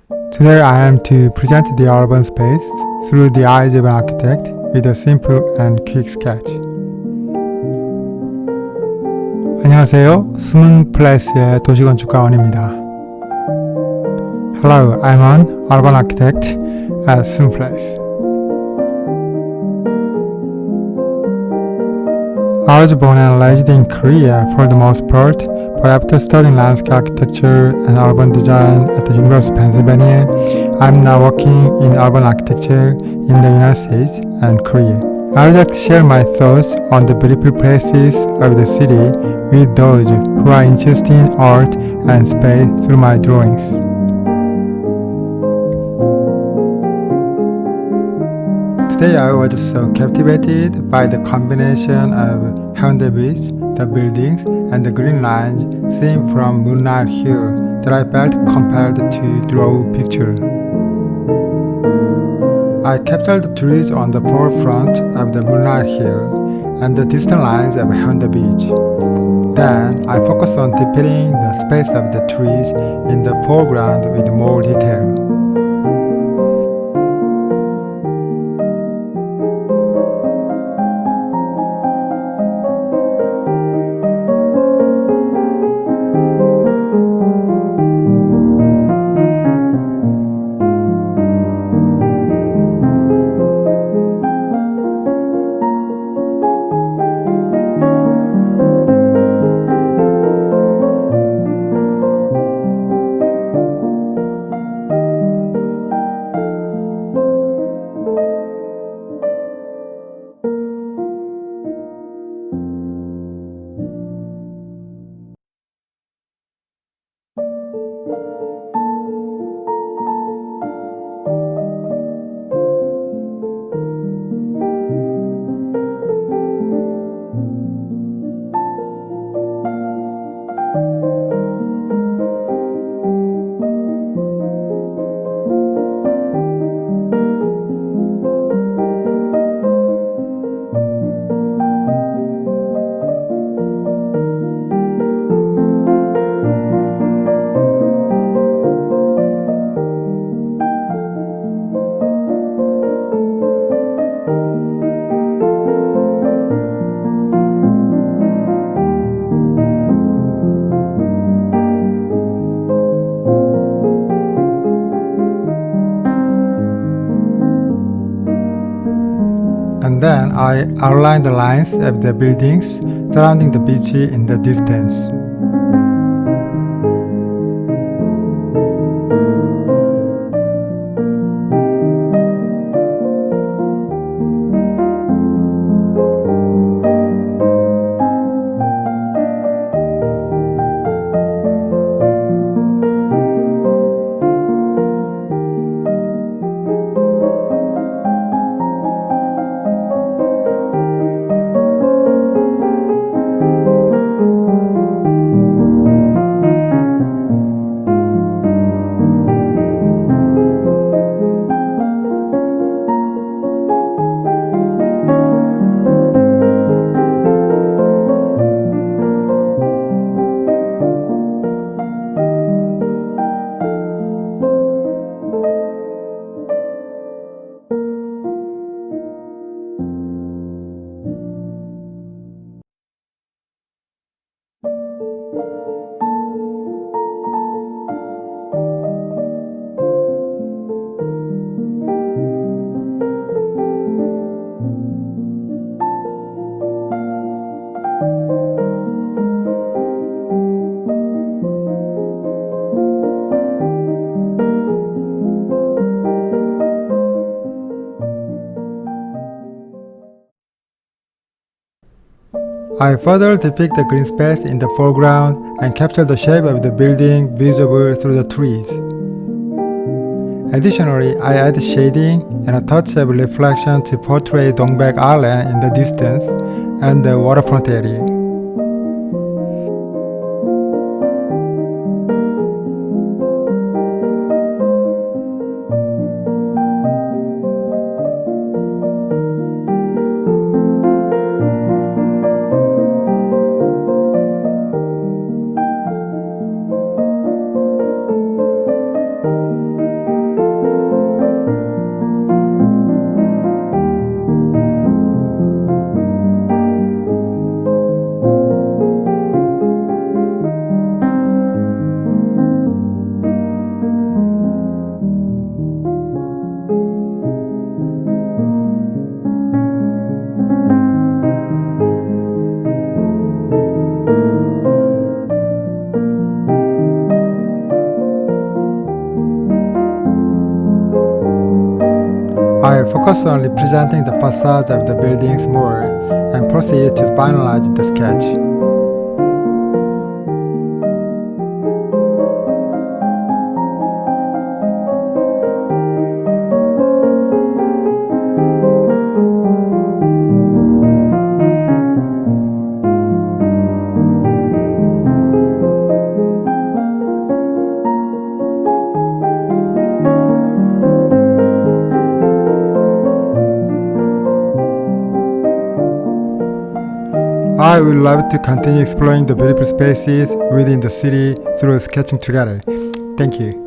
Today I am to present the urban space through the eyes of an architect with a simple and quick sketch. 안녕하세요. 숨은 플레이스의 도시건축가원입니다. Hello, I'm an urban architect at Sun Place. I was born and raised in Korea for the most part, but after studying landscape architecture and urban design at the University of Pennsylvania, I'm now working in urban architecture in the United States and Korea. I would like to share my thoughts on the beautiful places of the city with those who are interested in art and space through my drawings. Today I was so captivated by the combination of Haeundae Beach, the buildings, and the green lines seen from Moonlight Hill that I felt compelled to draw a picture. I captured the trees on the forefront of the Moonlight Hill and the distant lines of Haeundae Beach. Then I focused on depicting the space of the trees in the foreground with more detail. And then I outlined the lines of the buildings surrounding the beach in the distance. I further depict the green space in the foreground and capture the shape of the building visible through the trees. Additionally, I add shading and a touch of reflection to portray Dongbek Island in the distance and the waterfront area. I focus on representing the facades of the buildings more and proceed to finalize the sketch. I would love to continue exploring the beautiful spaces within the city through sketching together. Thank you.